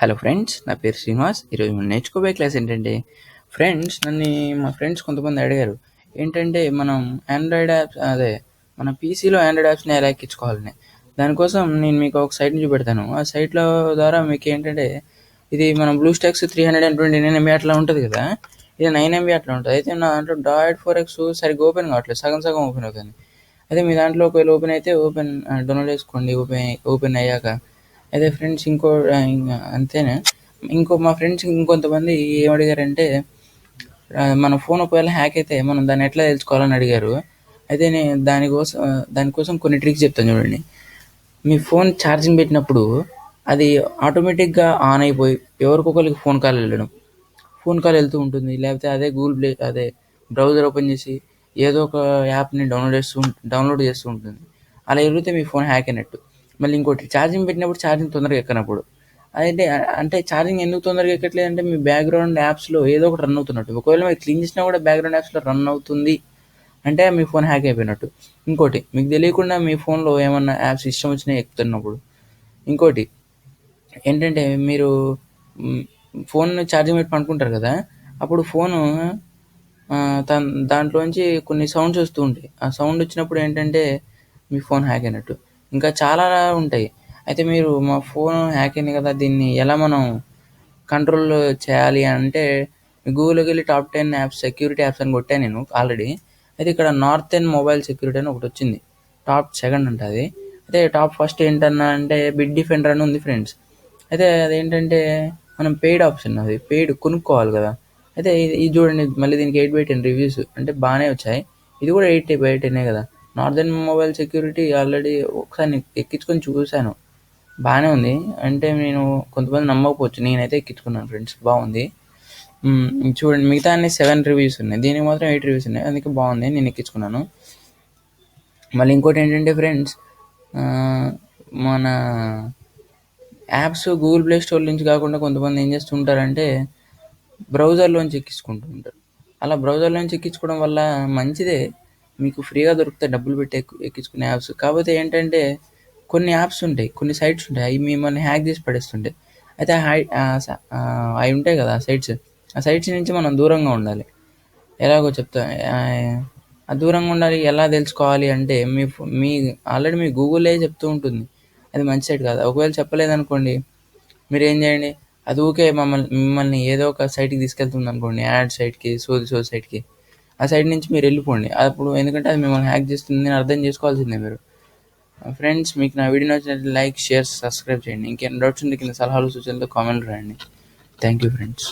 Hello friends, నా పేరు శ్రీనివాస్. ఈరోజు మనం నేర్చుకోబోయే క్లాస్ ఏంటంటే, మా ఫ్రెండ్స్ కొంతమంది అడిగారు. ఏంటంటే మనం ఆండ్రాయిడ్ యాప్స్ మన పీసీలో ఆండ్రాయిడ్ యాప్స్ని ఎలా ఎక్కించుకోవాలని. దానికోసం నేను మీకు ఒక సైట్ని చూపెడతాను. ఆ సైట్లో ద్వారా మీకు ఏంటంటే, ఇది మనం బ్లూస్టాక్స్ 329 MB అట్లా ఉంటుంది కదా, ఇది 9 MB అట్లా ఉంటుంది. అయితే నా దాంట్లో Droid4X సరిగ్గా ఓపెన్ కావట్లేదు, సగం సగం ఓపెన్ అవుతుంది. అదే మీ దాంట్లో ఒకవేళ ఓపెన్ అయితే డౌన్లోడ్ చేసుకోండి. ఓపెన్ అయ్యాక అయితే ఫ్రెండ్స్ అంతేనా. మా ఫ్రెండ్స్ ఇంకొంతమంది ఏమడిగారంటే, మన ఫోన్ ఒకవేళ హ్యాక్ అయితే మనం దాన్ని ఎట్లా తెలుసుకోవాలని అడిగారు. అయితే నేను దానికోసం కొన్ని ట్రిక్స్ చెప్తాను చూడండి. మీ ఫోన్ ఛార్జింగ్ పెట్టినప్పుడు అది ఆటోమేటిక్గా ఆన్ అయిపోయి ఎవరికొకరికి ఫోన్ కాల్ వెళ్తూ ఉంటుంది. లేకపోతే అదే బ్రౌజర్ ఓపెన్ చేసి ఏదో ఒక యాప్ని డౌన్లోడ్ చేస్తూ ఉంటుంది. అలా జరిగితే మీ ఫోన్ హ్యాక్ అయినట్టు. మళ్ళీ ఇంకోటి, ఛార్జింగ్ పెట్టినప్పుడు ఛార్జింగ్ తొందరగా ఎక్కనప్పుడు. అంటే ఛార్జింగ్ ఎందుకు తొందరగా ఎక్కట్లేదు అంటే, మీ బ్యాక్గ్రౌండ్ యాప్స్లో ఏదో ఒకటి రన్ అవుతున్నట్టు. ఒకవేళ మీరు క్లీన్ చేసినా కూడా బ్యాక్గ్రౌండ్ యాప్స్లో రన్ అవుతుంది అంటే మీ ఫోన్ హ్యాక్ అయిపోయినట్టు. ఇంకోటి, మీకు తెలియకుండా మీ ఫోన్లో ఏమన్నా యాప్స్ ఇష్టం వచ్చినాయి ఎక్కుతున్నప్పుడు. ఇంకోటి ఏంటంటే, మీరు ఫోన్ ఛార్జింగ్ పెట్టి పనుకుంటారు కదా, అప్పుడు ఫోను దాంట్లోంచి కొన్ని సౌండ్స్ వస్తూ ఉంటాయి. ఆ సౌండ్ వచ్చినప్పుడు ఏంటంటే మీ ఫోన్ హ్యాక్ అయినట్టు. ఇంకా చాలా ఉంటాయి. అయితే మీరు మా ఫోన్ హ్యాక్ అయింది కదా, దీన్ని ఎలా మనం కంట్రోల్ చేయాలి అంటే, గూగుల్లోకి వెళ్ళి టాప్ 10 యాప్స్, సెక్యూరిటీ యాప్స్ అని కొట్టాను నేను ఆల్రెడీ. అయితే ఇక్కడ నార్తర్న్ మొబైల్ సెక్యూరిటీ అని ఒకటి వచ్చింది. టాప్ సెకండ్ ఉంటుంది. అయితే టాప్ ఫస్ట్ ఏంటన్నా అంటే బిట్ డిఫెండర్ అని ఉంది ఫ్రెండ్స్. అయితే అదేంటంటే మనం పెయిడ్ ఆప్షన్, అది పెయిడ్ కొనుక్కోవాలి కదా. అయితే ఇది చూడండి, మళ్ళీ దీనికి 8/10 రివ్యూస్ అంటే బాగానే వచ్చాయి. ఇది కూడా 8/10 కదా. నార్దర్న్ మొబైల్ సెక్యూరిటీ ఆల్రెడీ ఒకసారి నేను ఎక్కించుకొని చూశాను, బాగానే ఉంది. అంటే నేను కొంతమంది నమ్మకపోవచ్చు, నేనైతే ఎక్కించుకున్నాను ఫ్రెండ్స్, బాగుంది. చూడండి, మిగతా అన్ని 7 రివ్యూస్ ఉన్నాయి, దీనికి మాత్రం 8 రివ్యూస్ ఉన్నాయి. అందుకే బాగుంది, నేను ఎక్కించుకున్నాను. మళ్ళీ ఇంకోటి ఏంటంటే ఫ్రెండ్స్, మన యాప్స్ గూగుల్ ప్లే స్టోర్ నుంచి కాకుండా కొంతమంది ఏం చేస్తుంటారంటే బ్రౌజర్లోంచి ఎక్కించుకుంటూ ఉంటారు. అలా బ్రౌజర్లోంచి ఎక్కించుకోవడం వల్ల మంచిదే, మీకు ఫ్రీగా దొరుకుతాయి డబ్బులు పెట్టి ఎక్కించుకునే యాప్స్. కాకపోతే ఏంటంటే కొన్ని యాప్స్ ఉంటాయి, కొన్ని సైట్స్ ఉంటాయి, అవి మిమ్మల్ని హ్యాక్ చేసి పడేస్తుంటాయి. అయితే అవి ఉంటాయి కదా ఆ సైట్స్ నుంచి మనం దూరంగా ఉండాలి. ఎలాగో చెప్తా. ఆ దూరంగా ఉండాలి. ఎలా తెలుసుకోవాలి అంటే, మీ ఆల్రెడీ మీ గూగులే చెప్తూ ఉంటుంది అది మంచి సైట్ కాదు. ఒకవేళ చెప్పలేదనుకోండి, మీరు ఏం చేయండి, అది ఊకే మిమ్మల్ని ఏదో ఒక సైట్కి తీసుకెళ్తుంది అనుకోండి, యాడ్ సైట్కి, సోది సైట్కి. ఆ సైట్ నుంచి మీరు వెళ్ళిపోండి అప్పుడు, ఎందుకంటే అది మిమ్మల్ని హ్యాక్ చేస్తుంది అని అర్థం చేసుకోవాల్సిందే మీరు. ఫ్రెండ్స్, మీకు నా వీడియో నచ్చినట్లయితే లైక్, షేర్, సబ్స్క్రైబ్ చేయండి. ఇంకేం డౌట్స్ ఉంటే కింద సలహాలు సూచనలతో కామెంట్లు రాయండి. Thank you friends.